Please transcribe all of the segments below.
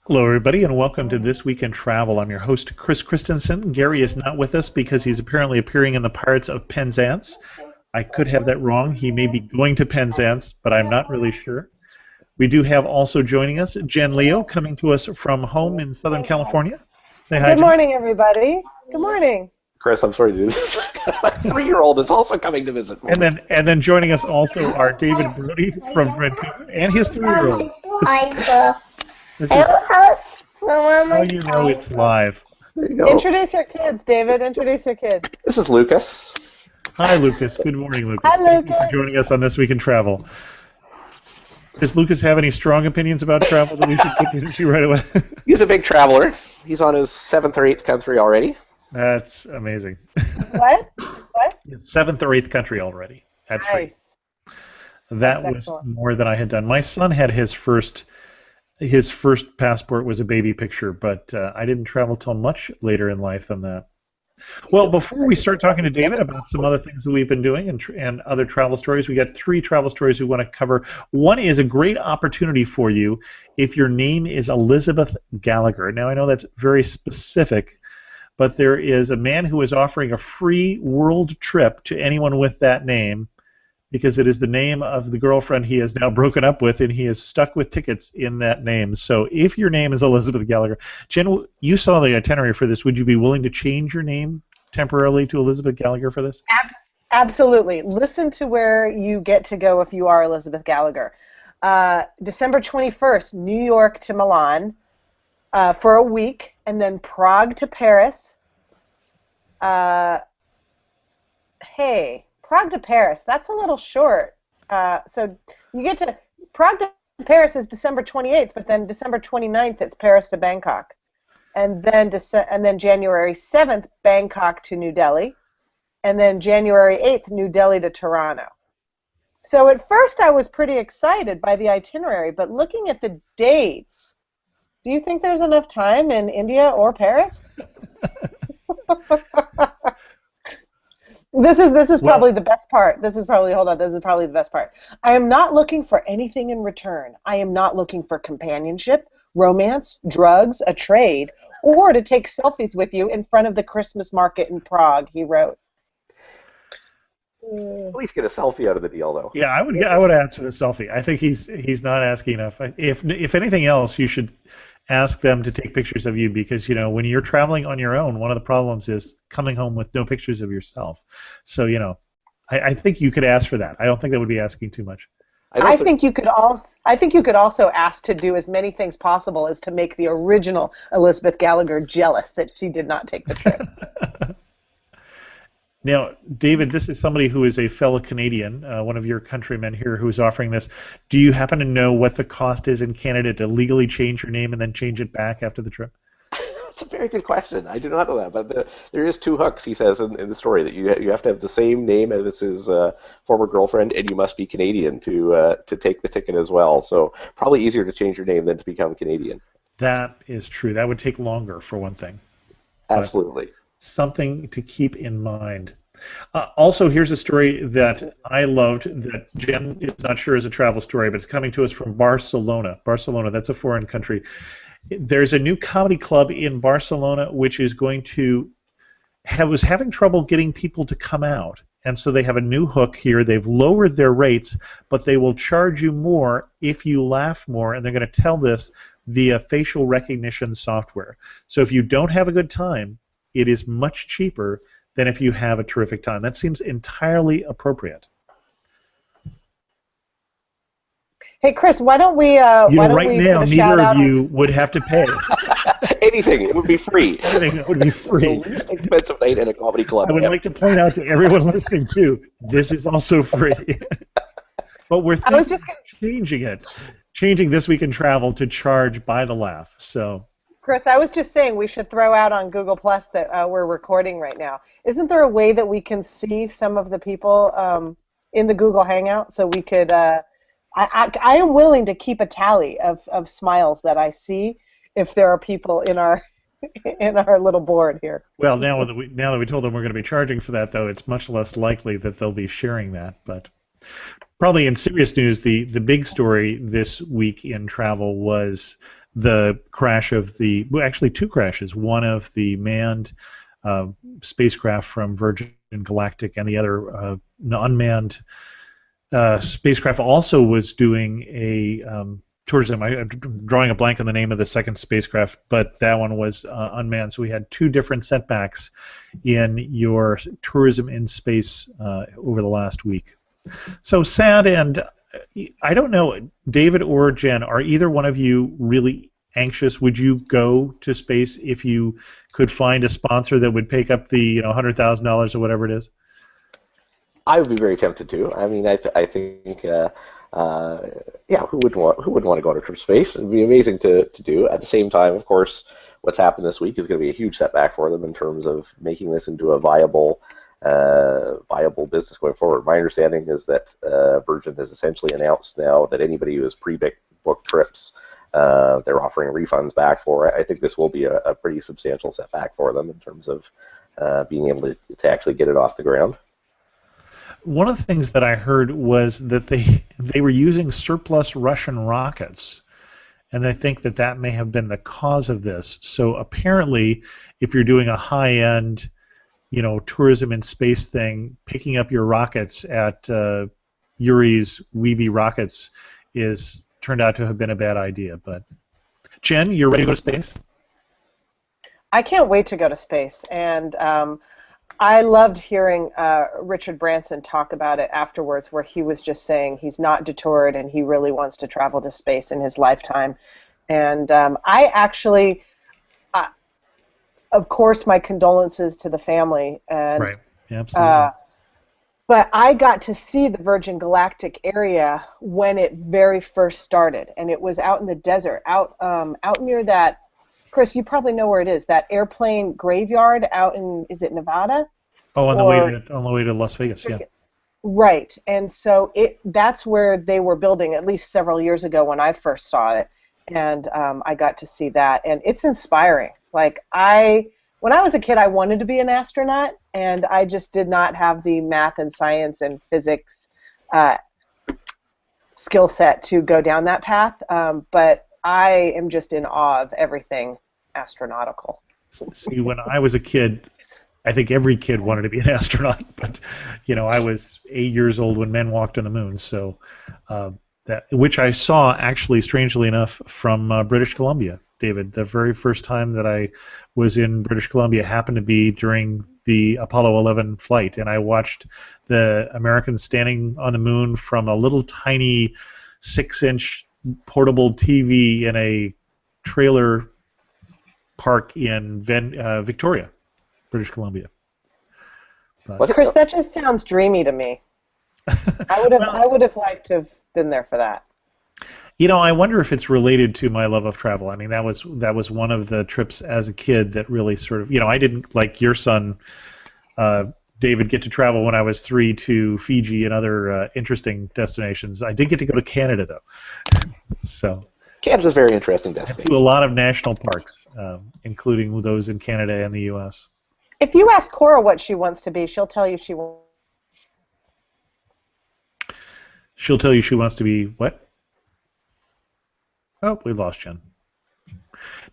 Hello, everybody, and welcome to This Week in Travel. I'm your host, Chris Christensen. Gary is not with us because he's apparently appearing in the Pirates of Penzance. I could have that wrong. He may be going to Penzance, but I'm not really sure. We do have also joining us Jen Leo, coming to us from home in Southern California. Say hi, Good Jen. morning, everybody. Good morning. Chris, I'm sorry to do this. My 3-year-old is also coming to visit me. And then joining us also are David Brodie from Vancouver and his 3-year-old. This is how you know it's live. There you go. Introduce your kids, David. Introduce your kids. This is Lucas. Hi, Lucas. Good morning, Lucas. Hi, Thank you Lucas. for joining us on This Week in Travel. Does Lucas have any strong opinions about travel that we should put into right away? He's a big traveler. He's on his 7th or 8th country already. That's amazing. What? It's 7th or 8th country already. That's right. Nice. That That's was excellent. more than I had done. My son had his first passport was a baby picture, but I didn't travel till much later in life than that. Well, before we start talking to David about some other things that we've been doing and other travel stories, we got 3 travel stories we want to cover. One is a great opportunity for you if your name is Elizabeth Gallagher. Now, I know that's very specific, but there is a man who is offering a free world trip to anyone with that name because it is the name of the girlfriend he has now broken up with, and he is stuck with tickets in that name. So if your name is Elizabeth Gallagher, Jen, you saw the itinerary for this. Would you be willing to change your name temporarily to Elizabeth Gallagher for this? Absolutely. Listen to where you get to go if you are Elizabeth Gallagher. December 21st, New York to Milan for a week, and then Prague to Paris. Prague to Paris, that's a little short. So you get to Prague to Paris is December 28th, but then December 29th it's Paris to Bangkok. And then January 7th, Bangkok to New Delhi. And then January 8th, New Delhi to Toronto. So at first I was pretty excited by the itinerary, but looking at the dates, do you think there's enough time in India or Paris? This is probably the best part. This is probably the best part. I am not looking for anything in return. I am not looking for companionship, romance, drugs, a trade, or to take selfies with you in front of the Christmas market in Prague, he wrote. At least get a selfie out of the deal, though. Yeah, I would ask for the selfie. I think he's not asking enough. If anything else, you should ask them to take pictures of you because, you know, when you're traveling on your own, one of the problems is coming home with no pictures of yourself. So, you know, I think you could ask for that. I don't think that would be asking too much. I think you could also ask to do as many things possible as to make the original Elizabeth Gallagher jealous that she did not take the trip. Now, David, this is somebody who is a fellow Canadian, one of your countrymen here who is offering this. Do you happen to know what the cost is in Canada to legally change your name and then change it back after the trip? That's a very good question. I do not know that, but there is 2 hooks, he says in the story, that you have to have the same name as his former girlfriend, and you must be Canadian to take the ticket as well. So probably easier to change your name than to become Canadian. That is true. That would take longer, for one thing. Absolutely. Something to keep in mind. Also, here's a story that I loved that Jen is not sure is a travel story, but it's coming to us from Barcelona. Barcelona, that's a foreign country. There's a new comedy club in Barcelona which is going to was having trouble getting people to come out. And so they have a new hook here. They've lowered their rates, but they will charge you more if you laugh more, and they're going to tell this via facial recognition software. So if you don't have a good time, it is much cheaper than if you have a terrific time. That seems entirely appropriate. Hey, Chris, why don't we Right now, put a neither shout of out you would have to pay. Anything. It would be free. Anything would be free. The least expensive night in a comedy club. I would like to point out to everyone listening, too, this is also free. But we're thinking of changing This Week in Travel to charge by the laugh. So, Chris, I was just saying we should throw out on Google Plus that we're recording right now. Isn't there a way that we can see some of the people in the Google Hangout so we could? I am willing to keep a tally of smiles that I see if there are people in our little board here. Well, now that we told them we're going to be charging for that, though, it's much less likely that they'll be sharing that. But probably in serious news, the big story this week in travel was the crash of actually two crashes, one of the manned spacecraft from Virgin Galactic, and the other unmanned spacecraft also was doing a tourism. I'm drawing a blank on the name of the second spacecraft, but that one was unmanned. So we had two different setbacks in your tourism in space over the last week. So sad, and I don't know, David or Jen, are either one of you really anxious? Would you go to space if you could find a sponsor that would pick up the $100,000 or whatever it is? I would be very tempted to. I mean, I think, yeah, who wouldn't want to go to space? It'd be amazing to do. At the same time, of course, what's happened this week is going to be a huge setback for them in terms of making this into a viable business going forward. My understanding is that Virgin has essentially announced now that anybody who has pre-booked trips, they're offering refunds back for. I think this will be a pretty substantial setback for them in terms of being able to actually get it off the ground. One of the things that I heard was that they were using surplus Russian rockets, and I think that may have been the cause of this. So apparently, if you're doing a high-end, tourism in space thing, picking up your rockets at Yuri's Weeby Rockets is turned out to have been a bad idea. But Jen, you're ready to go to space? I can't wait to go to space, and I loved hearing Richard Branson talk about it afterwards, where he was just saying he's not deterred and he really wants to travel to space in his lifetime. And I actually, of course, my condolences to the family. And, right. Yeah, absolutely. But I got to see the Virgin Galactic area when it very first started, and it was out in the desert, out near that. Chris, you probably know where it is. That airplane graveyard out in, is it Nevada? Oh, on the way to Las Vegas, yeah. Right, and so that's where they were building at least several years ago when I first saw it, and I got to see that, and it's inspiring. Like when I was a kid, I wanted to be an astronaut, and I just did not have the math and science and physics skill set to go down that path, but I am just in awe of everything astronautical. See, when I was a kid, I think every kid wanted to be an astronaut, but I was 8 years old when men walked on the moon, so which I saw actually, strangely enough, from British Columbia. David, the very first time that I was in British Columbia happened to be during the Apollo 11 flight, and I watched the Americans standing on the moon from a little tiny 6-inch portable TV in a trailer park in Victoria, British Columbia. But, Chris, that just sounds dreamy to me. I would have liked to have been there for that. I wonder if it's related to my love of travel. I mean, that was one of the trips as a kid that really sort of, I didn't, like your son, David, get to travel when I was 3 to Fiji and other interesting destinations. I did get to go to Canada, though. So Canada's a very interesting destination. To a lot of national parks, including those in Canada and the U.S. If you ask Cora what she wants to be, she'll tell you she wants. She'll tell you she wants to be what? Oh, we lost Jen.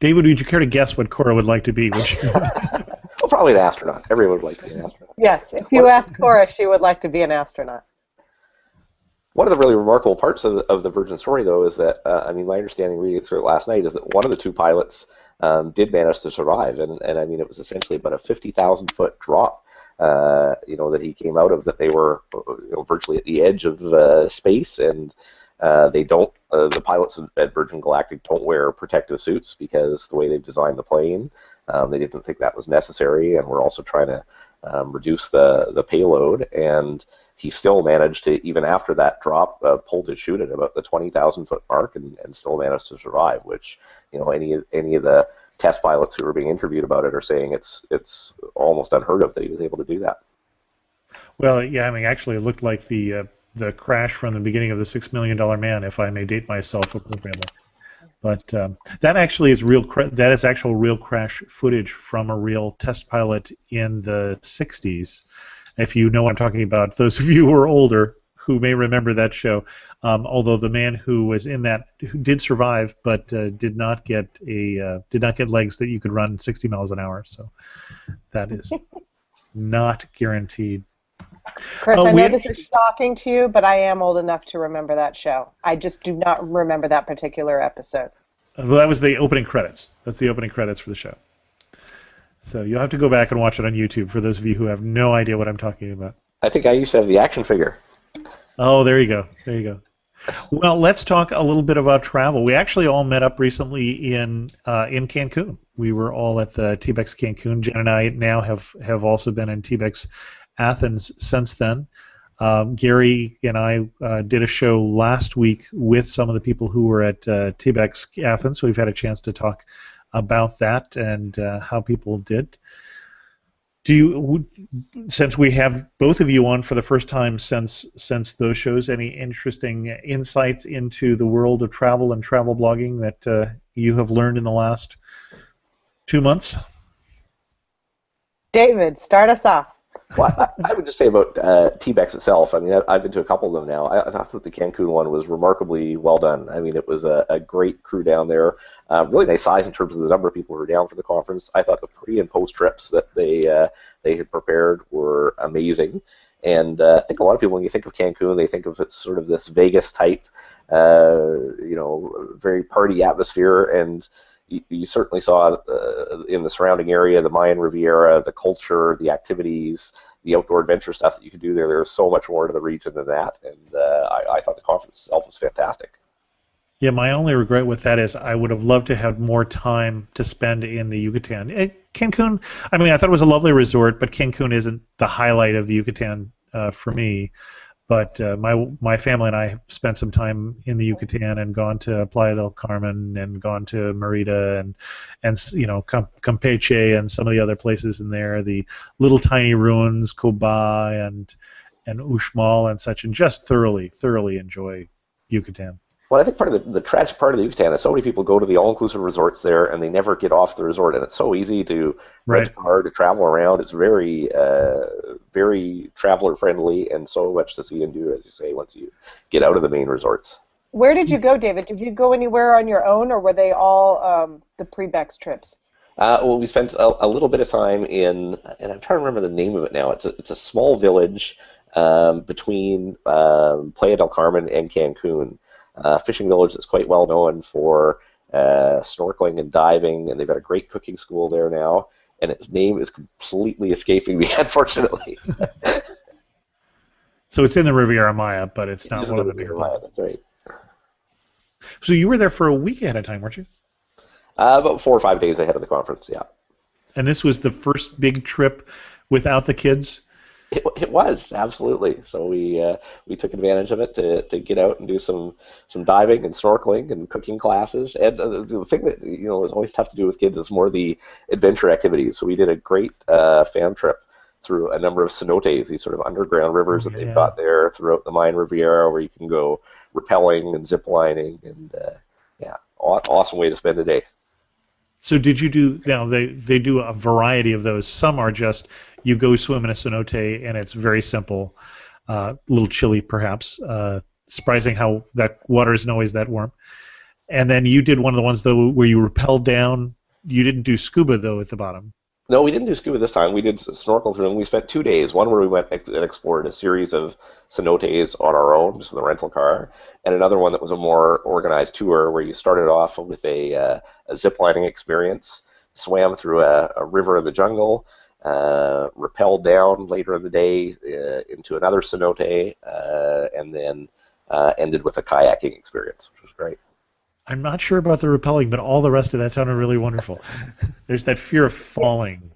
David, would you care to guess what Cora would like to be? Well, probably an astronaut. Everyone would like to be an astronaut. Yes, if you ask Cora, she would like to be an astronaut. One of the really remarkable parts of the Virgin story, though, is that, my understanding reading through it last night is that one of the two pilots did manage to survive, and it was essentially about a 50,000-foot drop, that he came out of, that they were virtually at the edge of space, and they don't, the pilots at Virgin Galactic don't wear protective suits because the way they've designed the plane, they didn't think that was necessary, and we're also trying to reduce the payload, and he still managed to, even after that drop, pulled his chute at about the 20,000-foot mark and still managed to survive, which, any of the test pilots who were being interviewed about it are saying it's almost unheard of that he was able to do that. Well, yeah, actually it looked like the crash from the beginning of the $6 Million Man, if I may date myself appropriately. But that actually is that is actual real crash footage from a real test pilot in the 60s. If you know what I'm talking about, those of you who are older who may remember that show. Although the man who was in that who did survive, but did not get legs that you could run 60 miles an hour. So that is not guaranteed. Chris, I know this is shocking to you, but I am old enough to remember that show. I just do not remember that particular episode. Well, that was the opening credits. That's the opening credits for the show. So you'll have to go back and watch it on YouTube for those of you who have no idea what I'm talking about. I think I used to have the action figure. Oh, there you go. There you go. Well, let's talk a little bit about travel. We actually all met up recently in Cancun. We were all at the TBEX Cancun. Jen and I now have also been in TBEX Athens since then. Gary and I did a show last week with some of the people who were at TBEX Athens, so we've had a chance to talk about that and how people did. Since we have both of you on for the first time since those shows, any interesting insights into the world of travel and travel blogging that you have learned in the last 2 months? David, start us off. Well, I would just say about TBEX itself. I mean, I've been to a couple of them now. I thought that the Cancun one was remarkably well done. I mean, it was a great crew down there. Really nice size in terms of the number of people who were down for the conference. I thought the pre and post trips that they had prepared were amazing. And I think a lot of people, when you think of Cancun, they think of it sort of this Vegas type, very party atmosphere. And you certainly saw in the surrounding area, the Mayan Riviera, the culture, the activities, the outdoor adventure stuff that you could do there. There was so much more to the region than that, and I thought the conference itself was fantastic. Yeah, my only regret with that is I would have loved to have more time to spend in the Yucatan. Cancun, I mean, I thought it was a lovely resort, but Cancun isn't the highlight of the Yucatan for me. But my family and I have spent some time in the Yucatan and gone to Playa del Carmen and gone to Merida and Campeche and some of the other places in there, the little tiny ruins, Coba and Uxmal and such, and just thoroughly enjoy Yucatan. Well, I think part of the tragic part of the Yucatan is so many people go to the all-inclusive resorts there and they never get off the resort, and it's so easy to rent a car to travel around. It's very, very traveler-friendly and so much to see and do, as you say, once you get out of the main resorts. Where did you go, David? Did you go anywhere on your own, or were they all the pre-Bex trips? Well, we spent a little bit of time in, and I'm trying to remember the name of it now. It's a small village between Playa del Carmen and Cancun. Fishing village that's quite well known for snorkeling and diving, and they've got a great cooking school there now, and its name is completely escaping me, unfortunately. So it's in the Riviera Maya, but it's not one of the bigger places. That's right. So you were there for a week ahead of time, weren't you? About 4 or 5 days ahead of the conference, yeah. And this was the first big trip without the kids? It was, absolutely. So we took advantage of it to get out and do some diving and snorkeling and cooking classes. And the thing that is always tough to do with kids is more the adventure activities. So we did a great fam trip through a number of cenotes, these sort of underground rivers that they've got there throughout the Mayan Riviera, where you can go rappelling and ziplining, and awesome way to spend a day. So did you do, now they do a variety of those. Some are just you go swim in a cenote and it's very simple, a little chilly perhaps, surprising how that water isn't always that warm. And then you did one of the ones though where you rappelled down. You didn't do scuba though at the bottom. No, we didn't do scuba this time. We did snorkel through them. We spent 2 days, one where we went and explored a series of cenotes on our own, just with a rental car, and another one that was a more organized tour where you started off with a ziplining experience, swam through a river in the jungle, rappelled down later in the day into another cenote, and then ended with a kayaking experience, which was great. I'm not sure about the rappelling, but all the rest of that sounded really wonderful. There's that fear of falling.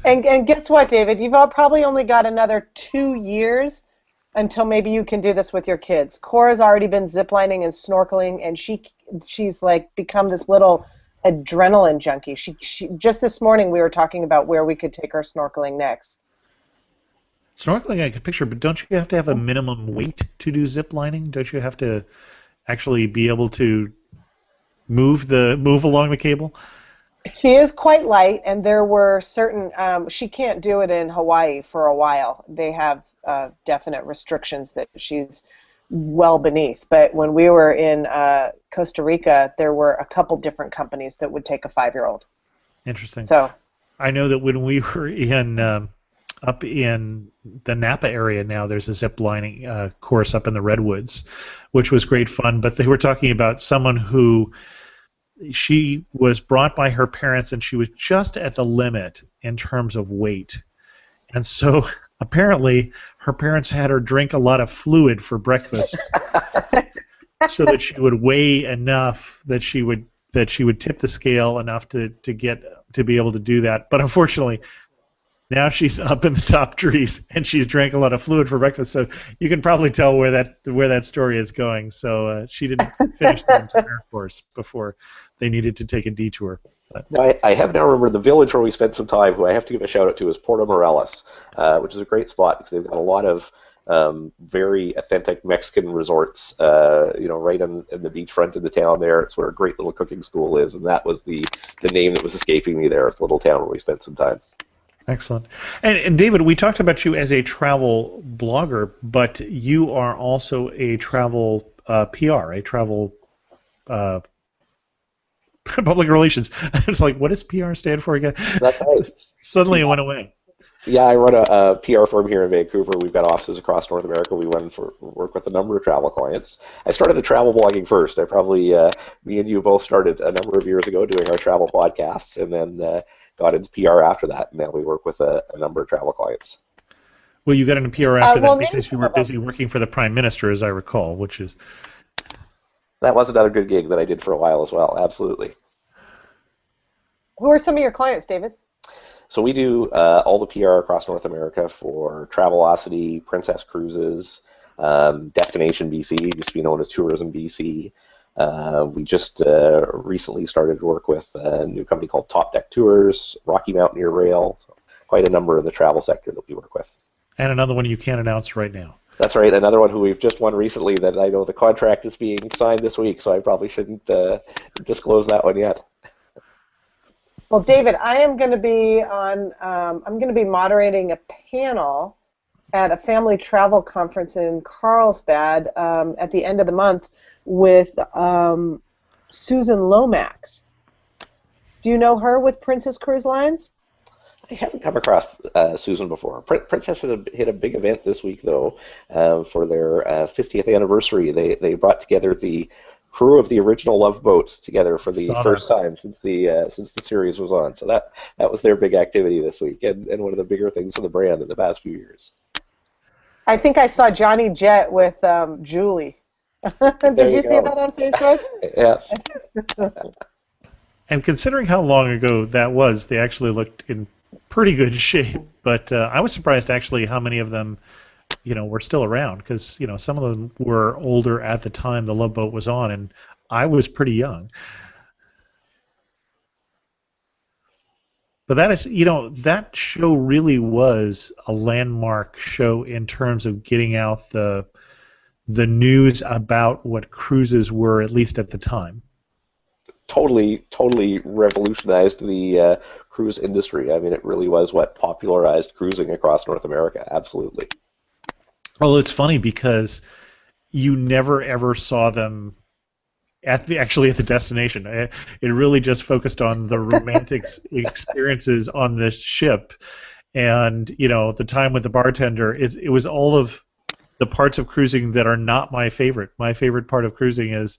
And guess what, David? You've all probably only got another 2 years until maybe you can do this with your kids. Cora's already been ziplining and snorkeling, and she's like become this little adrenaline junkie. She just this morning we were talking about where we could take her snorkeling next. Snorkeling I could picture, but don't you have to have a minimum weight to do ziplining? Don't you have to actually be able to move along the cable? She is quite light, and there were certain. She can't do it in Hawaii for a while. They have definite restrictions that she's well beneath. But when we were in Costa Rica, there were a couple different companies that would take a 5-year-old. Interesting. So I know that when we were in up in the Napa area now, there's a zip lining course up in the Redwoods, which was great fun. But they were talking about someone who she was brought by her parents, and she was just at the limit in terms of weight. And so apparently her parents had her drink a lot of fluid for breakfast so that she would weigh enough that she would tip the scale enough to be able to do that. But unfortunately, now she's up in the top trees and she's drank a lot of fluid for breakfast. So you can probably tell where that story is going. So she didn't finish the entire course before they needed to take a detour. I have now remembered the village where we spent some time, who I have to give a shout out to, is Puerto Morelos, which is a great spot because they've got a lot of very authentic Mexican resorts, right in the beachfront in the town there. It's where a great little cooking school is, and that was the name that was escaping me there. It's a little town where we spent some time. Excellent. And David, we talked about you as a travel blogger, but you are also a travel PR, a travel public relations. It's like, what does PR stand for again? That's right. Suddenly it went away. Yeah, I run a PR firm here in Vancouver. We've got offices across North America. We work with a number of travel clients. I started the travel blogging first. I probably, me and you both started a number of years ago doing our travel podcasts, and then got into PR after that. And now we work with a number of travel clients. Well, you got into PR after that because you were busy working for the Prime Minister, as I recall, which is... That was another good gig that I did for a while as well, absolutely. Who are some of your clients, David? So we do all the PR across North America for Travelocity, Princess Cruises, Destination BC, used to be known as Tourism BC. We just recently started to work with a new company called Top Deck Tours, Rocky Mountaineer Rail, so quite a number in the travel sector that we work with. And another one you can't announce right now. That's right, another one who we've just won recently that I know the contract is being signed this week, so I probably shouldn't disclose that one yet. Well, David, I am going to be on. I'm going to be moderating a panel at a family travel conference in Carlsbad at the end of the month with Susan Lomax. Do you know her with Princess Cruise Lines? I haven't come across Susan before. Princess hit a big event this week, though, for their 50th anniversary. They brought together the crew of the original Love Boat together for the first time since the series was on. So that was their big activity this week, and one of the bigger things for the brand in the past few years. I think I saw Johnny Jett with Julie. Did you see that on Facebook? Yes. And considering how long ago that was, they actually looked in pretty good shape. But I was surprised actually how many of them, were still around, because some of them were older at the time the Love Boat was on, and I was pretty young. But that is, that show really was a landmark show in terms of getting out the news about what cruises were, at least at the time. Totally revolutionized the cruise industry. I mean, it really was what popularized cruising across North America. Absolutely. Well, it's funny because you never ever saw them actually at the destination. It really just focused on the romantic experiences on the ship, and the time with the bartender. It was all of the parts of cruising that are not my favorite. My favorite part of cruising is,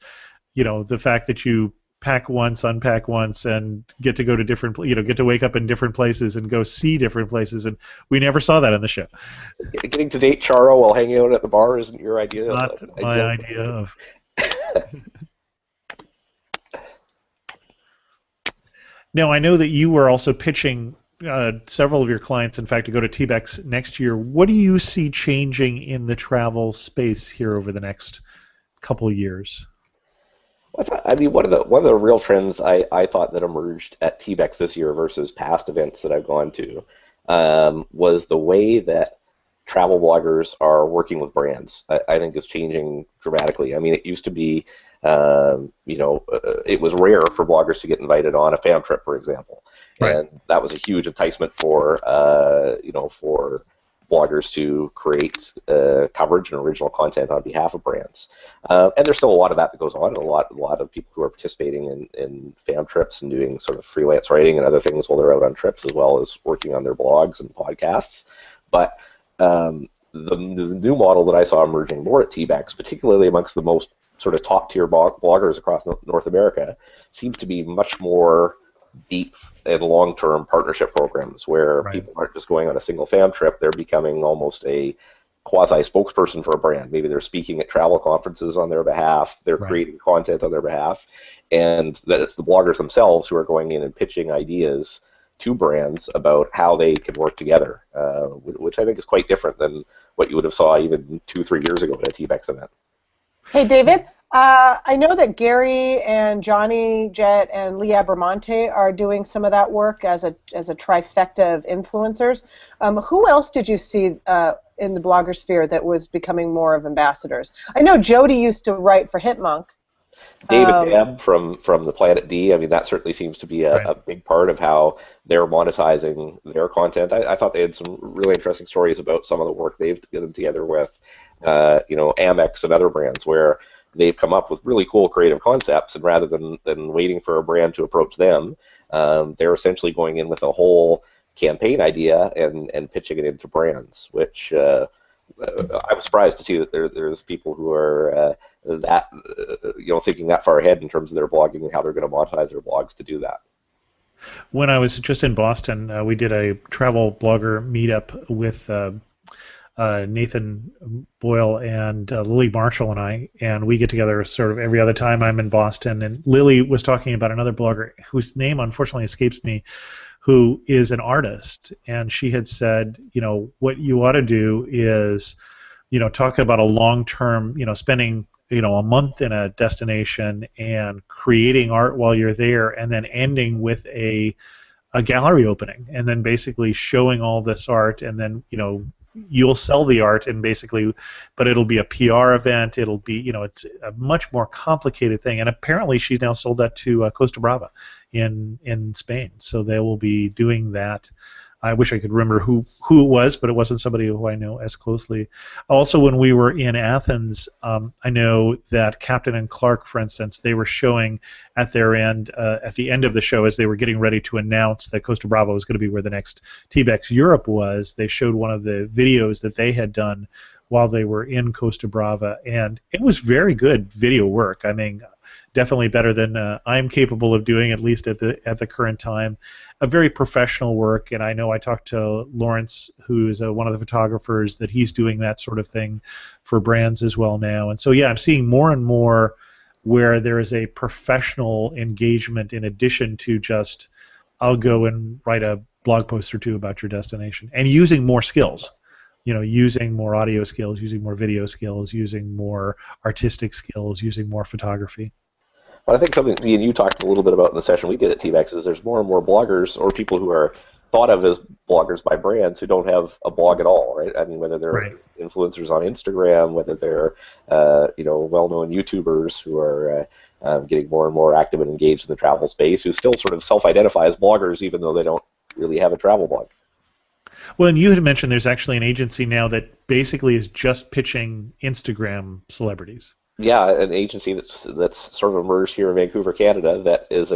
the fact that you pack once, unpack once, and get to go to different, get to wake up in different places and go see different places, and we never saw that on the show. Getting to date Charo while hanging out at the bar isn't your idea? Not my idea of. Now, I know that you were also pitching several of your clients, in fact, to go to TBEX next year. What do you see changing in the travel space here over the next couple of years? I mean, one of the real trends I thought that emerged at TBEX this year versus past events that I've gone to was the way that travel bloggers are working with brands. I think is changing dramatically. I mean, it used to be it was rare for bloggers to get invited on a fam trip, for example, Right. and that was a huge enticement for for bloggers to create coverage and original content on behalf of brands. And there's still a lot of that goes on, and a lot of people who are participating in fam trips and doing sort of freelance writing and other things while they're out on trips, as well as working on their blogs and podcasts. But the new model that I saw emerging more at TBEX, particularly amongst the most sort of top-tier bloggers across North America, seems to be much more deep and long-term partnership programs where Right. people aren't just going on a single fam trip, they're becoming almost a quasi-spokesperson for a brand. Maybe they're speaking at travel conferences on their behalf, they're Right. creating content on their behalf, and that it's the bloggers themselves who are going in and pitching ideas to brands about how they can work together, which I think is quite different than what you would have saw even 2-3 years ago at a TBEX event. Hey, David, I know that Gary and Johnny Jett and Lee Abramonte are doing some of that work as a trifecta of influencers. Who else did you see in the blogger sphere that was becoming more of ambassadors? I know Jody used to write for Hitmonk. David Babb from the Planet D, I mean, that certainly seems to be a big part of how they're monetizing their content. I thought they had some really interesting stories about some of the work they've done together with, Amex and other brands, where they've come up with really cool creative concepts, and rather than waiting for a brand to approach them, they're essentially going in with a whole campaign idea and pitching it into brands, which I was surprised to see that there's people who are thinking that far ahead in terms of their blogging and how they're going to monetize their blogs to do that. When I was just in Boston, we did a travel blogger meetup with Nathan Boyle and Lily Marshall and we get together sort of every other time I'm in Boston. And Lily was talking about another blogger whose name unfortunately escapes me, who is an artist, and she had said, what you ought to do is, talk about a long-term, spending, a month in a destination and creating art while you're there, and then ending with a gallery opening, and then basically showing all this art, and then, you'll sell the art, and basically, but it'll be a PR event. It'll be, it's a much more complicated thing. And apparently, she's now sold that to Costa Brava in Spain. So they will be doing that. I wish I could remember who it was, but it wasn't somebody who I know as closely. Also, when we were in Athens, I know that Captain and Clark, for instance, they were showing at their end, at the end of the show, as they were getting ready to announce that Costa Brava was going to be where the next TBEX Europe was, they showed one of the videos that they had done while they were in Costa Brava, and it was very good video work. I mean, definitely better than I'm capable of doing, at least at the current time. A very professional work, and I know I talked to Lawrence, who is one of the photographers, that he's doing that sort of thing for brands as well now. And so, yeah, I'm seeing more and more where there is a professional engagement in addition to just, I'll go and write a blog post or two about your destination, and using more skills. Using more audio skills, using more video skills, using more artistic skills, using more photography. Well, I think something me and you talked a little bit about in the session we did at TBEX is there's more and more bloggers or people who are thought of as bloggers by brands who don't have a blog at all, right? I mean, whether they're influencers on Instagram, whether they're well-known YouTubers who are getting more and more active and engaged in the travel space, who still sort of self-identify as bloggers even though they don't really have a travel blog. Well, and you had mentioned there's actually an agency now that basically is just pitching Instagram celebrities. Yeah, an agency that's sort of emerged here in Vancouver, Canada. That is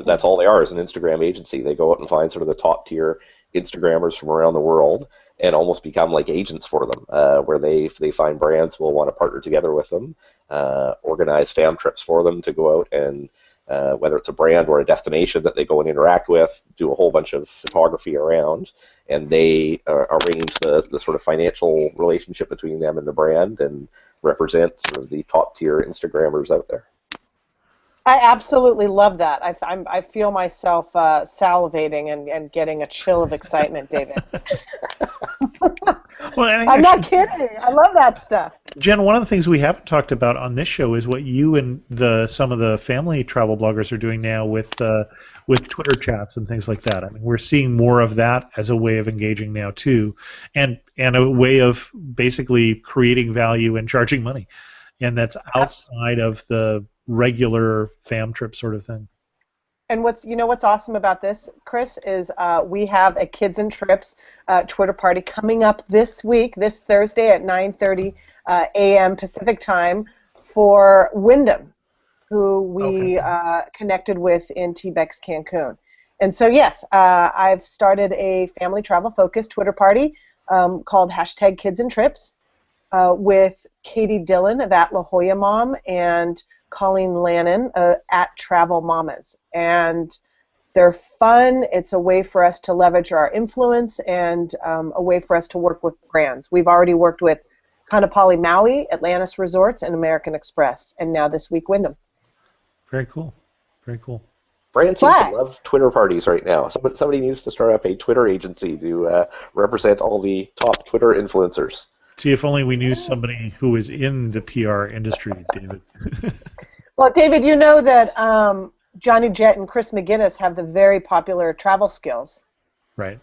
that's all they are, is an Instagram agency. They go out and find sort of the top tier Instagrammers from around the world and almost become like agents for them, where they find brands who will want to partner together with them, organize fam trips for them to go out and. Whether it's a brand or a destination that they go and interact with, do a whole bunch of photography around, and they arrange the sort of financial relationship between them and the brand and represent sort of the top tier Instagrammers out there. I absolutely love that. I feel myself salivating and getting a chill of excitement, David. Well, I'm not kidding. I love that stuff. Jen, one of the things we haven't talked about on this show is what you and some of the family travel bloggers are doing now with Twitter chats and things like that. I mean, we're seeing more of that as a way of engaging now too, and a way of basically creating value and charging money. and that's outside of the regular fam trip sort of thing. And what's awesome about this, Chris, is we have a Kids and Trips Twitter party coming up this week, this Thursday at 9:30 a.m. Pacific time for Wyndham, who we connected with in TBEX Cancun. And so, yes, I've started a family travel-focused Twitter party called #KidsAndTrips with Katie Dillon of @La Jolla Mom and Colleen Lannon at Travel Mamas. And they're fun. It's a way for us to leverage our influence and a way for us to work with brands. We've already worked with Kaanapali Maui, Atlantis Resorts, and American Express, and now this week Wyndham. Very cool. Very cool. Brands seem to love Twitter parties right now. Somebody needs to start up a Twitter agency to represent all the top Twitter influencers. See, if only we knew somebody who was in the PR industry, David. Well, David, you know that Johnny Jett and Chris McGinnis have the very popular travel skills. Right.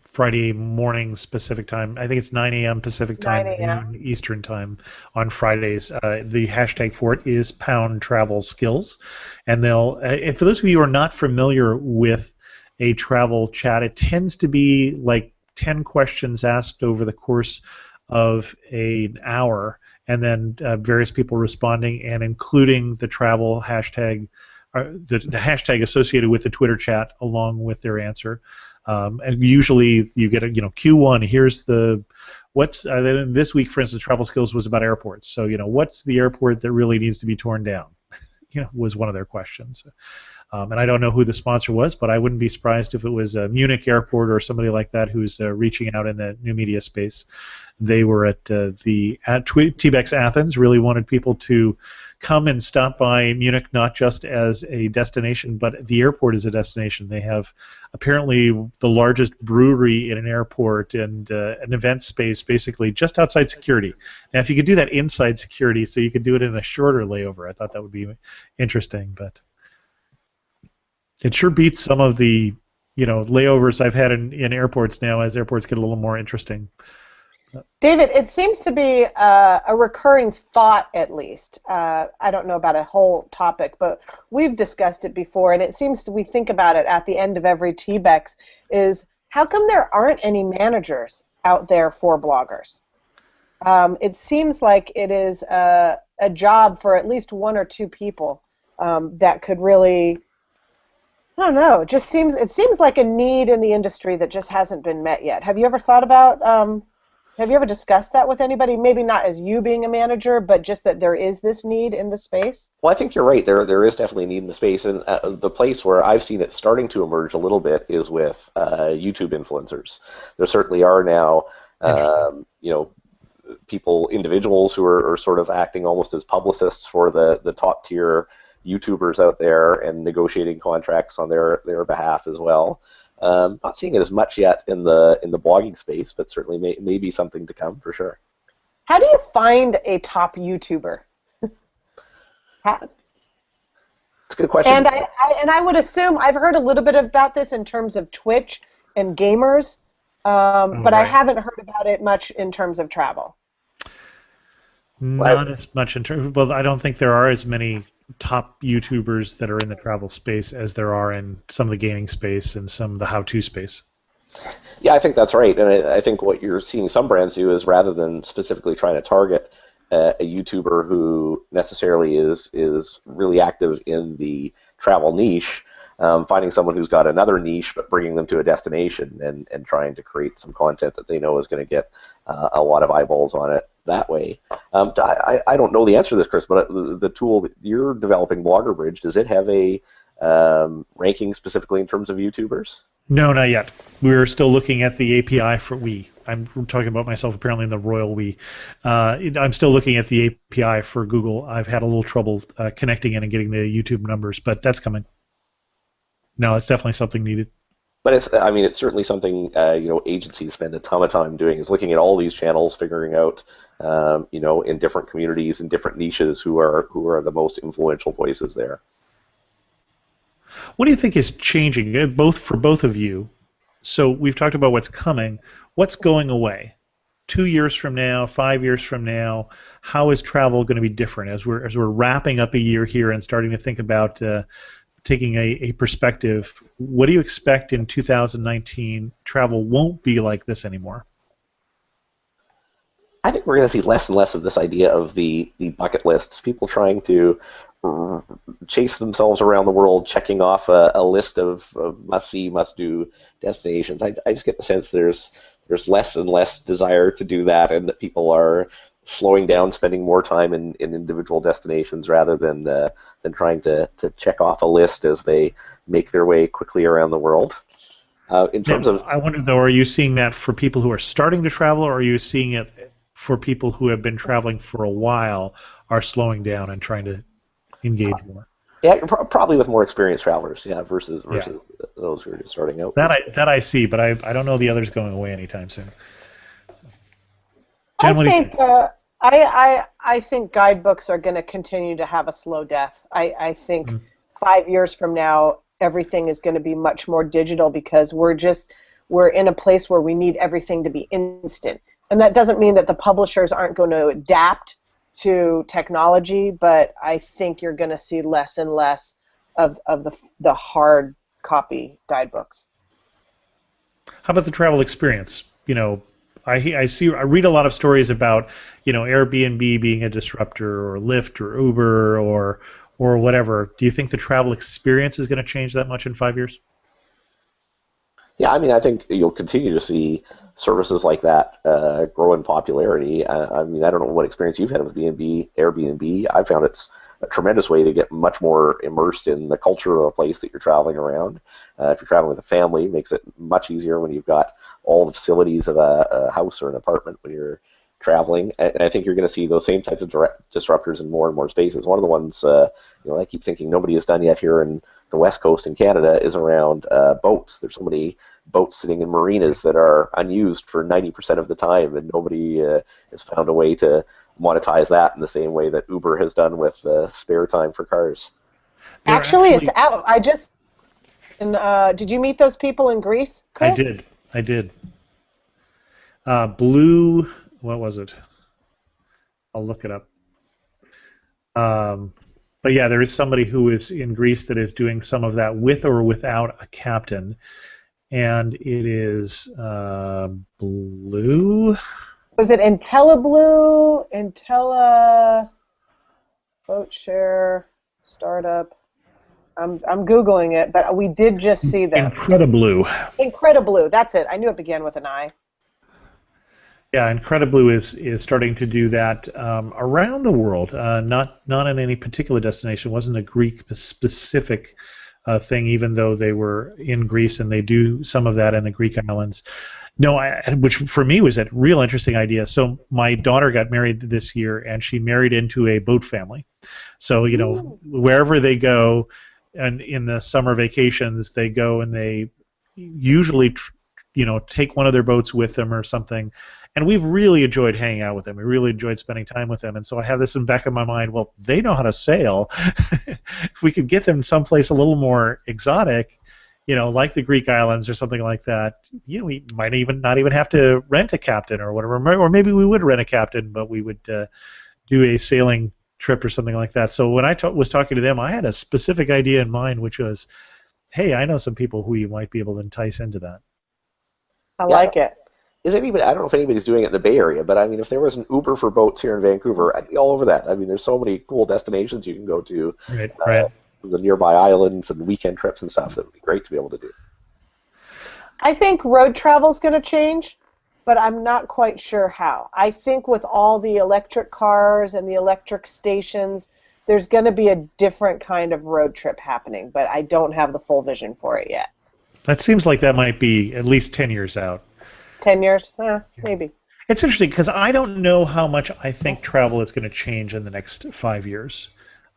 Friday morning Pacific time. I think it's 9 a.m. Pacific time, 9 a.m. noon Eastern time on Fridays. The hashtag for it is Pound Travel Skills. And they'll, and for those of you who are not familiar with a travel chat, it tends to be like 10 questions asked over the course of an hour, and then various people responding and including the travel hashtag, the hashtag associated with the Twitter chat along with their answer. And usually you get a, Q1, here's the, this week, for instance, Travel Skills was about airports. So, what's the airport that really needs to be torn down? Was one of their questions. And I don't know who the sponsor was, but I wouldn't be surprised if it was Munich Airport or somebody like that who's reaching out in the new media space. They were at TBEX Athens, really wanted people to come and stop by Munich not just as a destination, but the airport is a destination. They have apparently the largest brewery in an airport and an event space basically just outside security. Now, if you could do that inside security, so you could do it in a shorter layover, I thought that would be interesting, but it sure beats some of the layovers I've had in airports now, as airports get a little more interesting. David, it seems to be a recurring thought, at least. I don't know about a whole topic, but we've discussed it before, and it seems we think about it at the end of every TBEX, is how come there aren't any managers out there for bloggers? It seems like it is a job for at least one or two people that could really, I don't know, it seems like a need in the industry that just hasn't been met yet. Have you ever thought about... Have you ever discussed that with anybody? Maybe not as you being a manager, but just that there is this need in the space? Well, I think you're right. There is definitely a need in the space, and the place where I've seen it starting to emerge a little bit is with YouTube influencers. There certainly are now, individuals who are sort of acting almost as publicists for the top tier YouTubers out there and negotiating contracts on their behalf as well. Not seeing it as much yet in the blogging space, but certainly may be something to come for sure. How do you find a top YouTuber? It's a good question. And I would assume I've heard a little bit about this in terms of Twitch and gamers, but I haven't heard about it much in terms of travel. Not as much in terms. Well, I don't think there are as many top YouTubers that are in the travel space as there are in some of the gaming space and some of the how-to space. Yeah, I think that's right, and I think what you're seeing some brands do is rather than specifically trying to target a YouTuber who necessarily is really active in the travel niche, finding someone who's got another niche but bringing them to a destination and trying to create some content that they know is going to get a lot of eyeballs on it that way. I don't know the answer to this, Chris, but the tool that you're developing, Blogger Bridge, does it have a ranking specifically in terms of YouTubers? No, not yet. We're still looking at the API for we. I'm talking about myself apparently in the royal we. I'm still looking at the API for Google. I've had a little trouble connecting in and getting the YouTube numbers, but that's coming. No, it's definitely something needed. But it's certainly something agencies spend a ton of time doing, is looking at all these channels, figuring out in different communities and different niches who are the most influential voices there. What do you think is changing, for both of you? So we've talked about what's coming. What's going away? 2 years from now, 5 years from now, how is travel going to be different as we're wrapping up a year here and starting to think about taking a perspective? What do you expect in 2019? Travel won't be like this anymore. I think we're going to see less and less of this idea of the bucket lists, people trying to chase themselves around the world, checking off a list of must-see, must-do destinations. I just get the sense there's less and less desire to do that, and that people are slowing down, spending more time in individual destinations rather than trying to check off a list as they make their way quickly around the world. In terms of, I wonder though, are you seeing that for people who are starting to travel, or are you seeing it for people who have been traveling for a while, are slowing down and trying to engage more? Yeah, probably with more experienced travelers, versus those who are just starting out. That I see, but I don't know the others going away anytime soon. Jen, I think guidebooks are going to continue to have a slow death. I think 5 years from now, everything is going to be much more digital because we're in a place where we need everything to be instant. And that doesn't mean that the publishers aren't going to adapt to technology, but I think you're going to see less and less of the hard copy guidebooks. How about the travel experience? I read a lot of stories about Airbnb being a disruptor, or Lyft, or Uber, or whatever. Do you think the travel experience is going to change that much in 5 years? Yeah, I think you'll continue to see services like that grow in popularity. I don't know what experience you've had with Airbnb. I found it's a tremendous way to get much more immersed in the culture of a place that you're traveling around. If you're traveling with a family, it makes it much easier when you've got all the facilities of a house or an apartment when you're traveling. And I think you're going to see those same types of disruptors in more and more spaces. One of the ones I keep thinking nobody has done yet here in the West Coast in Canada is around boats. There's so many boats sitting in marinas that are unused for 90% of the time, and nobody has found a way to monetize that in the same way that Uber has done with spare time for cars. Actually, it's out. Did you meet those people in Greece, Chris? I did. Blue, what was it? I'll look it up. But yeah, there is somebody who is in Greece that is doing some of that with or without a captain, and it is Blue. Was it IntelliBlue? Boat share startup. I'm googling it, but we did just see them. IncrediBlue. That's it. I knew it began with an I. Yeah, IncrediBlue is starting to do that around the world, not in any particular destination. It wasn't a Greek-specific thing, even though they were in Greece, and they do some of that in the Greek islands. No, which for me was a real interesting idea. So my daughter got married this year, and she married into a boat family. So, wherever they go, and in the summer vacations, they go and they usually, take one of their boats with them or something. And we've really enjoyed hanging out with them. We really enjoyed spending time with them. And so I have this in the back of my mind, well, they know how to sail. If we could get them someplace a little more exotic, like the Greek islands or something like that, we might not even have to rent a captain or whatever. Or maybe we would rent a captain, but we would do a sailing trip or something like that. So when I was talking to them, I had a specific idea in mind, which was, hey, I know some people who you might be able to entice into that. I like it. I don't know if anybody's doing it in the Bay Area, but if there was an Uber for boats here in Vancouver, I'd be all over that. There's so many cool destinations you can go to. Right. The nearby islands and weekend trips and stuff that would be great to be able to do. I think road travel is going to change, but I'm not quite sure how. I think with all the electric cars and the electric stations, there's going to be a different kind of road trip happening, but I don't have the full vision for it yet. That seems like that might be at least 10 years out. 10 years? Maybe. It's interesting because I don't know how much I think travel is going to change in the next 5 years.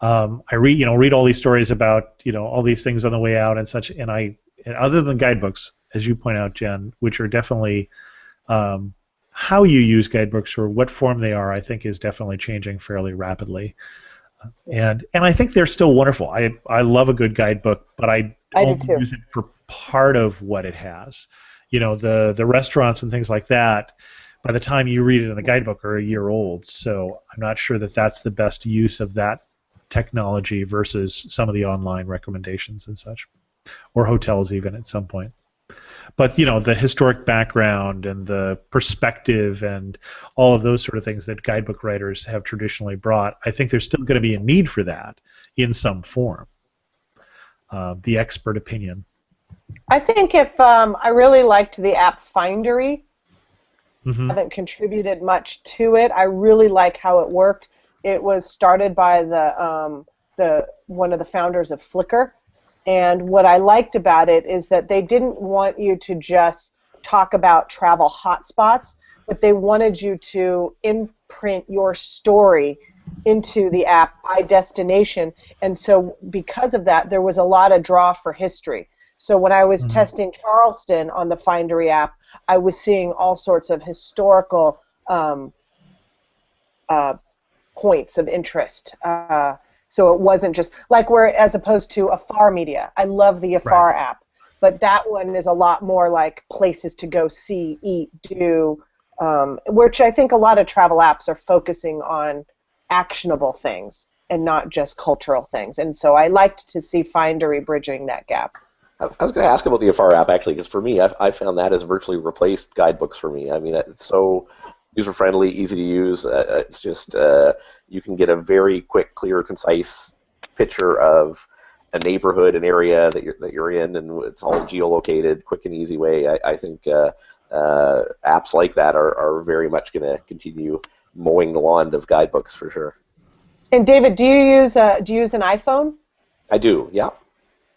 I read all these stories about all these things on the way out and such, and other than guidebooks, as you point out, Jen, which are definitely how you use guidebooks or what form they are, I think is definitely changing fairly rapidly. And I think they're still wonderful. I love a good guidebook, but I don't use it for part of what it has. The restaurants and things like that, by the time you read it in the guidebook, are a year old. So I'm not sure that that's the best use of that technology versus some of the online recommendations and such, or hotels even at some point. But the historic background and the perspective and all of those sort of things that guidebook writers have traditionally brought, I think there's still going to be a need for that in some form. The expert opinion. I think if I really liked the app Findery. Mm-hmm. Haven't contributed much to it. I really like how it worked. It was started by the one of the founders of Flickr. And what I liked about it is that they didn't want you to just talk about travel hotspots, but they wanted you to imprint your story into the app by destination. And so because of that, there was a lot of draw for history. So when I was testing Charleston on the Findery app, I was seeing all sorts of historical points of interest. So it wasn't just like as opposed to Afar Media. I love the Afar app, but that one is a lot more like places to go see, eat, do, which I think a lot of travel apps are focusing on actionable things and not just cultural things. And so I liked to see Findery bridging that gap. I was going to ask about the Afar app, actually, because for me, I found that has virtually replaced guidebooks for me. I mean, it's so user-friendly, easy to use. It's just you can get a very quick, clear, concise picture of a neighborhood, an area that you're in, and it's all geolocated, quick and easy way. I think apps like that are very much going to continue mowing the lawn of guidebooks for sure. And David, do you use an iPhone? I do, yeah.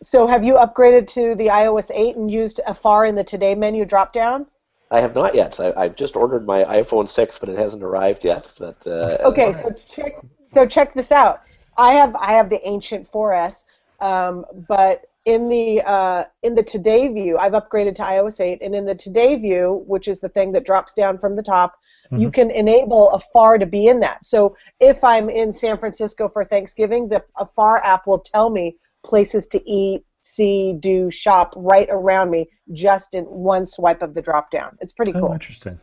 So have you upgraded to the iOS 8 and used Afar in the Today menu drop-down? I have not yet. I've just ordered my iPhone 6, but it hasn't arrived yet. But, okay, so check this out. I have the ancient 4S, but in the Today view, I've upgraded to iOS 8, and in the Today view, which is the thing that drops down from the top, you can enable Afar to be in that. So if I'm in San Francisco for Thanksgiving, the Afar app will tell me places to eat, see, do, shop right around me just in one swipe of the drop-down. It's pretty cool. Oh, interesting.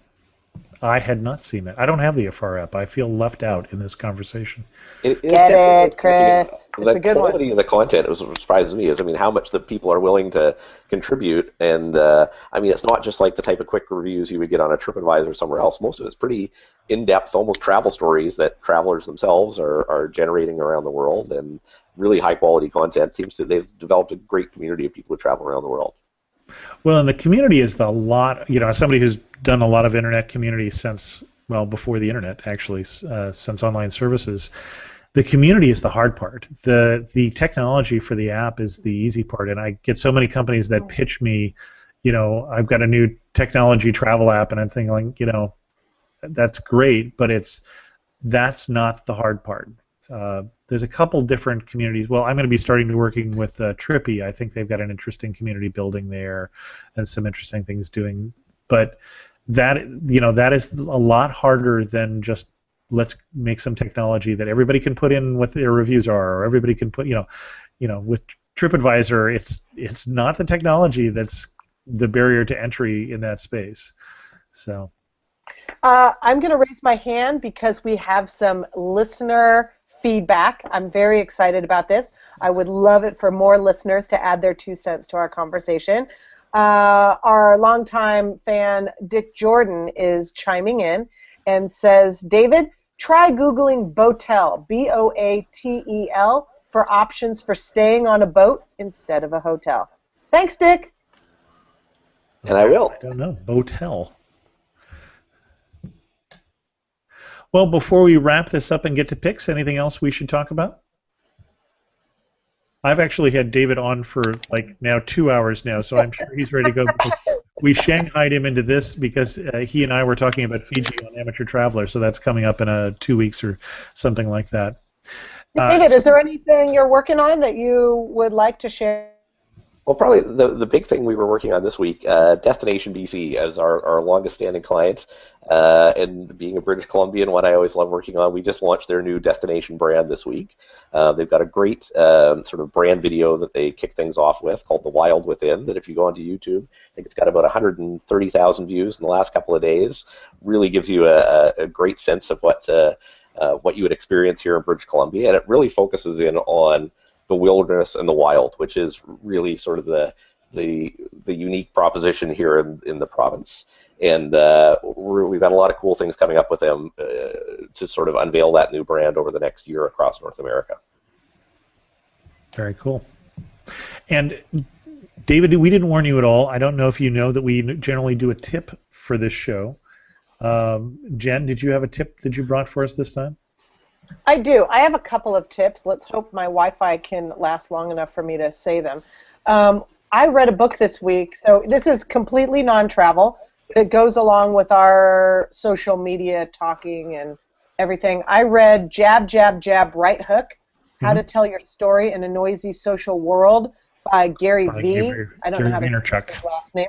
I had not seen that. I don't have the Afar app. I feel left out in this conversation. Get it, Chris. It's a good one. The quality of the content, what surprises me is, how much that people are willing to contribute. And, it's not just like the type of quick reviews you would get on a TripAdvisor or somewhere else. Most of it's pretty in-depth, almost travel stories that travelers themselves are generating around the world. And really high-quality content. They've developed a great community of people who travel around the world. Well, and the community is a lot, as somebody who's done a lot of internet community since, before the internet, actually, since online services, the community is the hard part. The technology for the app is the easy part, and I get so many companies that pitch me, I've got a new technology travel app, and I'm thinking, that's great, but that's not the hard part. There's a couple different communities. Well, I'm going to be starting to working with Trippy. I think they've got an interesting community building there and some interesting things doing. But that is a lot harder than just let's make some technology that everybody can put in what their reviews are, or everybody can put, with TripAdvisor, it's not the technology that's the barrier to entry in that space. So I'm going to raise my hand because we have some listener feedback. I'm very excited about this. I would love it for more listeners to add their 2 cents to our conversation. Our longtime fan, Dick Jordan, is chiming in and says, David, try Googling Boatel, B-O-A-T-E-L, for options for staying on a boat instead of a hotel. Thanks, Dick. And I will. I don't know. Boatel. Well, before we wrap this up and get to picks, anything else we should talk about? I've actually had David on for now 2 hours now, so I'm sure he's ready to go. We shanghaied him into this because he and I were talking about Fiji on Amateur Traveler, so that's coming up in 2 weeks or something like that. David, is there anything you're working on that you would like to share Well, probably the big thing we were working on this week, Destination BC as our longest standing client, and being a British Columbian, what I always love working on, we just launched their new destination brand this week. They've got a great sort of brand video that they kick things off with called The Wild Within, that if you go onto YouTube, I think it's got about 130,000 views in the last couple of days. Really gives you a great sense of what you would experience here in British Columbia, and it really focuses in on the wilderness and the wild, which is really sort of the unique proposition here in the province. And we've got a lot of cool things coming up with them to sort of unveil that new brand over the next year across North America. Very cool. And David, we didn't warn you at all. I don't know if you know that we generally do a tip for this show. Jen, did you have a tip that you brought for us this time? I do. I have a couple of tips. Let's hope my Wi-Fi can last long enough for me to say them. I read a book this week, so this is completely non-travel. It goes along with our social media talking and everything. I read Jab, Jab, Jab, Right Hook, How to Tell Your Story in a Noisy Social World by Gary V. I don't know how to pronounce his last name.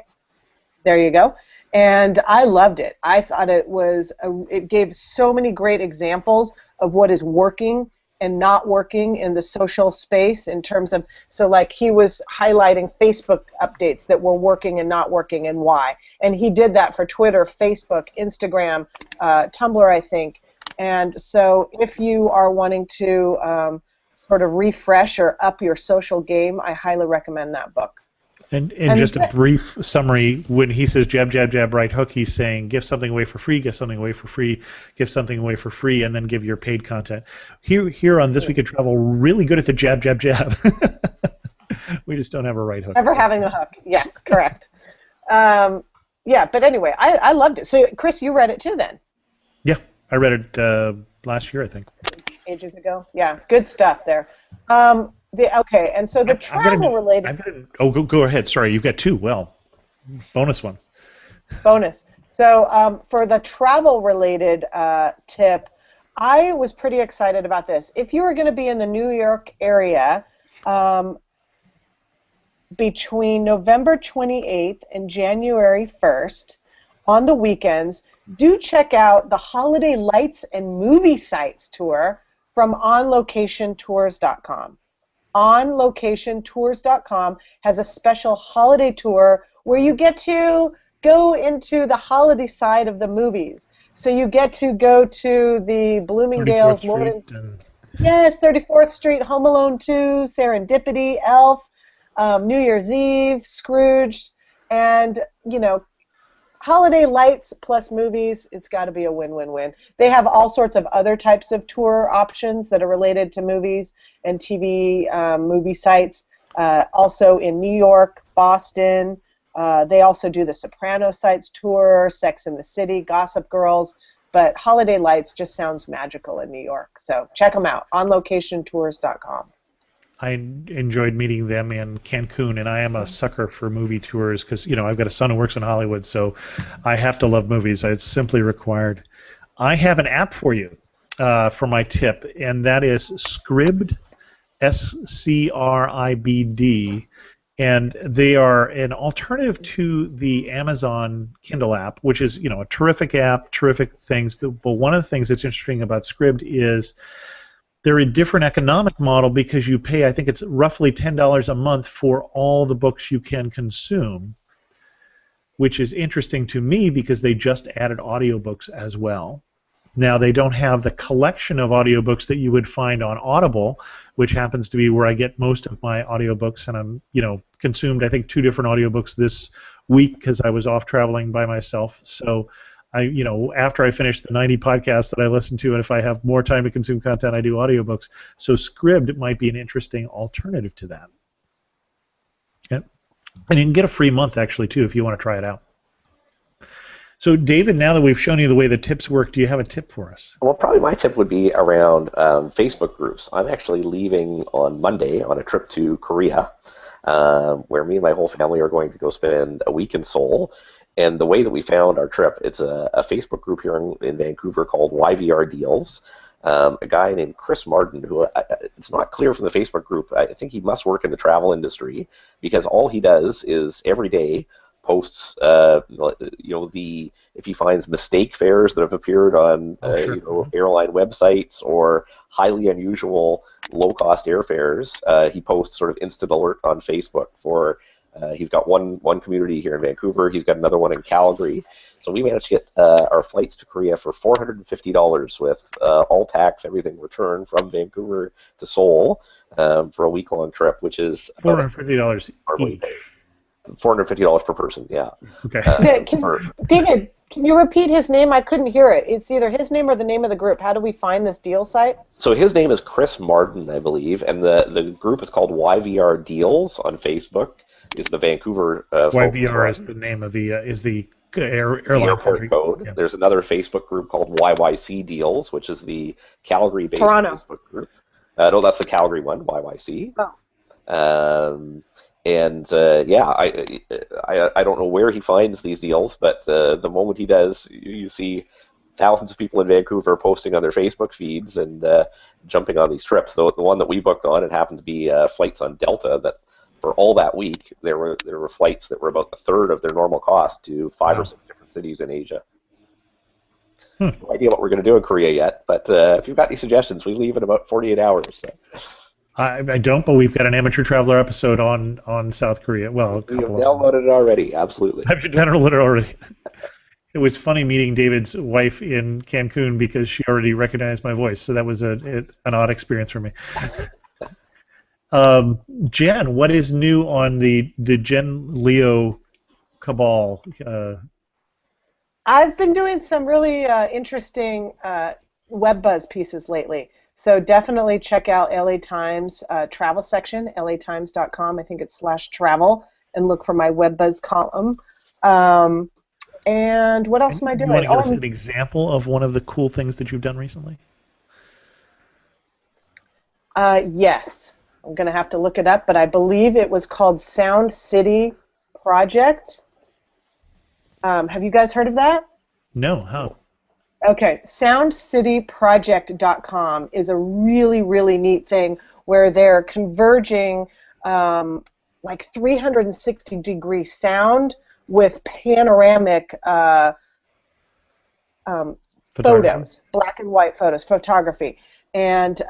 There you go. And I loved it. I thought it gave so many great examples of what is working and not working in the social space in terms of, so like he was highlighting Facebook updates that were working and not working and why. And he did that for Twitter, Facebook, Instagram, Tumblr, I think. And so if you are wanting to sort of refresh or up your social game, I highly recommend that book. And just a brief summary, when he says jab, jab, jab, right hook, he's saying give something away for free, give something away for free, give something away for free, and then give your paid content. Here on This Week in Travel, really good at the jab, jab, jab. We just don't have a right hook. Never having a hook. Yes, correct. Yeah, but anyway, I loved it. So, Chris, you read it too then? Yeah, I read it last year, I think. Ages ago? Yeah, good stuff there. Okay, and so the travel-related... Go ahead. Sorry, you've got two. Well, bonus one. Bonus. So for the travel-related tip, I was pretty excited about this. If you are going to be in the New York area between November 28th and January 1st, on the weekends, do check out the Holiday Lights and Movie Sites tour from onlocationtours.com. onlocationtours.com has a special holiday tour where you get to go into the holiday side of the movies. So you get to go to the Bloomingdale's, 34th Street, Home Alone 2, Serendipity, Elf, New Year's Eve, Scrooged, and, holiday lights plus movies, it's got to be a win-win-win. They have all sorts of other types of tour options that are related to movies and TV movie sites, also in New York, Boston. They also do the Soprano Sites tour, Sex and the City, Gossip Girls, but Holiday Lights just sounds magical in New York. So check them out, onlocationtours.com. I enjoyed meeting them in Cancun, and I am a sucker for movie tours because, I've got a son who works in Hollywood, so I have to love movies. It's simply required. I have an app for you for my tip, and that is Scribd, Scribd, and they are an alternative to the Amazon Kindle app, which is, a terrific app, terrific things. But one of the things that's interesting about Scribd is they're a different economic model because you pay, I think it's roughly $10 a month for all the books you can consume, which is interesting to me because they just added audiobooks as well. Now, they don't have the collection of audiobooks that you would find on Audible, which happens to be where I get most of my audiobooks, and I'm, consumed, I think, 2 different audiobooks this week because I was off traveling by myself. So after I finish the 90 podcasts that I listen to, and if I have more time to consume content, I do audiobooks. So Scribd might be an interesting alternative to that. Yep. And you can get a free month, actually, too, if you want to try it out. So, David, now that we've shown you the way the tips work, do you have a tip for us? Well, probably my tip would be around Facebook groups. I'm actually leaving on Monday on a trip to Korea, where me and my whole family are going to go spend a week in Seoul. And the way that we found our trip, it's a Facebook group here in Vancouver called YVR Deals. a guy named Chris Martin, who it's not clear from the Facebook group. I think he must work in the travel industry, because all he does is every day posts, if he finds mistake fares that have appeared on airline websites or highly unusual low-cost airfares, he posts sort of instant alert on Facebook for. He's got one community here in Vancouver. He's got another one in Calgary. So we managed to get our flights to Korea for $450 with all tax, everything returned from Vancouver to Seoul for a week-long trip, which is $450 each. $450 per person, yeah. Okay. David, can you repeat his name? I couldn't hear it. It's either his name or the name of the group. How do we find this deal site? So his name is Chris Martin, I believe, and the group is called YVR Deals on Facebook. Is the Vancouver YVR is the name of the airline airport code. Yeah. There's another Facebook group called YYC Deals, which is the Calgary-based Facebook group. No, that's the Calgary one, YYC. Oh. I don't know where he finds these deals, but the moment he does, you see thousands of people in Vancouver posting on their Facebook feeds and jumping on these trips. The one that we booked on, it happened to be flights on Delta that. For all that week, there were flights that were about a third of their normal cost to 5 or 6 different cities in Asia. No idea what we're going to do in Korea yet, but if you've got any suggestions, we leave in about 48 hours. So. I don't, but we've got an amateur traveler episode on South Korea. Well, we've downloaded it already, absolutely. Have you downloaded it already? It was funny meeting David's wife in Cancun because she already recognized my voice, so that was an odd experience for me. Jen, what is new on the Jen Leo cabal? I've been doing some really interesting WebBuzz pieces lately. So definitely check out LA Times travel section, latimes.com. I think it's /travel, and look for my WebBuzz column. And what else am I doing? You want to give us an example of one of the cool things that you've done recently? Yes. I'm going to have to look it up, but I believe it was called Sound City Project. Have you guys heard of that? No, how? Okay, soundcityproject.com is a really, really neat thing where they're converging like 360-degree sound with panoramic photos, black and white photos, photography. And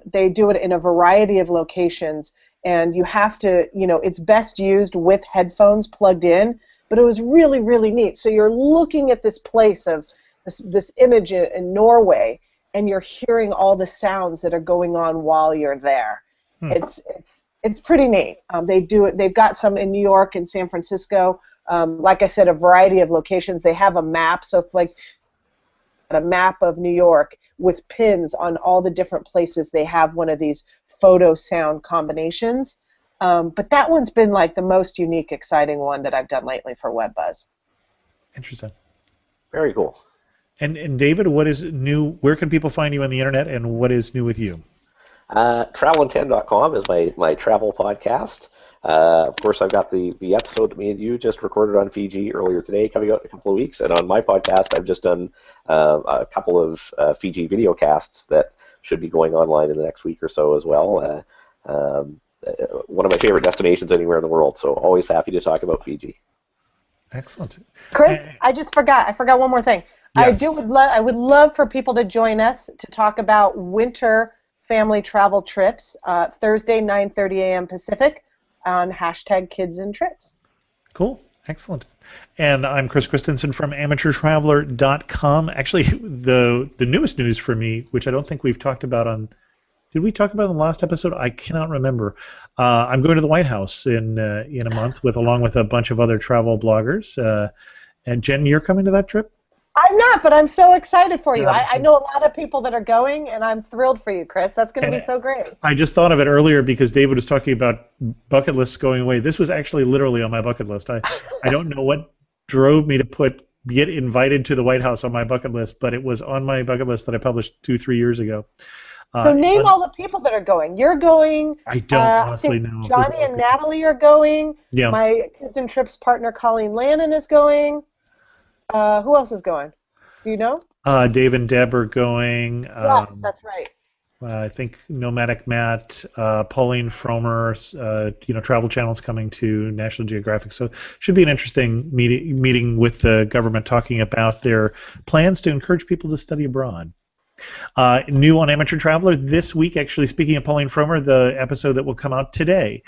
they do it in a variety of locations, and you have to, it's best used with headphones plugged in, but it was really, really neat. So you're looking at this place of this image in Norway, and you're hearing all the sounds that are going on while you're there. It's pretty neat. They do it. They've got some in New York and San Francisco. Like I said, a variety of locations. They have a map, so if a map of New York with pins on all the different places they have one of these photo sound combinations. But that one's been like the most unique, exciting one that I've done lately for WebBuzz. Interesting. Very cool. And David, what is new? Where can people find you on the internet, and what is new with you? Traveland10.com is my travel podcast. Of course, I've got the episode that me and you just recorded on Fiji earlier today coming out in a couple of weeks. And on my podcast, I've just done a couple of Fiji video casts that should be going online in the next week or so as well. One of my favorite destinations anywhere in the world, so always happy to talk about Fiji. Excellent. Chris, I just forgot. I forgot one more thing. Yes. I would love for people to join us to talk about winter family travel trips, Thursday, 9:30 a.m. Pacific, on #KidsAndTrips. Cool. Excellent. And I'm Chris Christensen from AmateurTraveler.com. Actually, the newest news for me, which I don't think we've talked about on... Did we talk about it in the last episode? I cannot remember. I'm going to the White House in a month along with a bunch of other travel bloggers. And Jen, you're coming to that trip? I'm not, but I'm so excited for you. I know a lot of people that are going, and I'm thrilled for you, Chris. That's going to be so great. I just thought of it earlier because David was talking about bucket lists going away. This was actually literally on my bucket list. I don't know what drove me to get invited to the White House on my bucket list, but it was on my bucket list that I published 2-3 years ago. So name all the people that are going. You're going. I don't honestly know. Johnny and Natalie are going. Yeah. My Kids and Trips partner Colleen Lannon is going. Who else is going? Do you know? Dave and Deb are going. Yes, that's right. I think Nomadic Matt, Pauline Fromer, Travel Channel's coming to National Geographic. So it should be an interesting meeting with the government talking about their plans to encourage people to study abroad. New on Amateur Traveler this week, actually, speaking of Pauline Fromer, the episode that will come out today,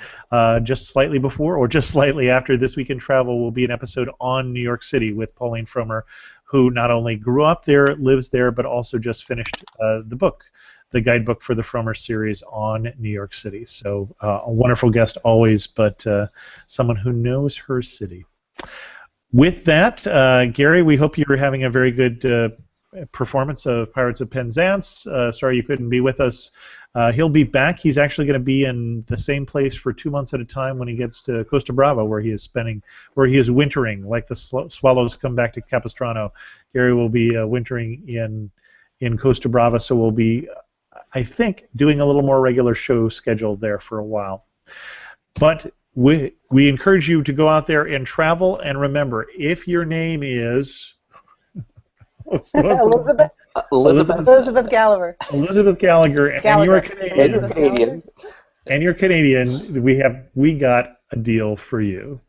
just slightly before or just slightly after This Week in Travel, will be an episode on New York City with Pauline Fromer, who not only grew up there, lives there, but also just finished the book, the guidebook for the Fromer series on New York City. So a wonderful guest always, but someone who knows her city. With that, Gary, we hope you're having a very good performance of Pirates of Penzance. Sorry you couldn't be with us. He'll be back. He's actually going to be in the same place for 2 months at a time when he gets to Costa Brava, where he is wintering, like the swallows come back to Capistrano. Gary will be wintering in Costa Brava, so we'll be, I think, doing a little more regular show schedule there for a while. But we encourage you to go out there and travel, and remember, if your name is Elizabeth Gallagher. Elizabeth Gallagher, and you're Canadian. And you're Canadian. And you're Canadian. We got a deal for you.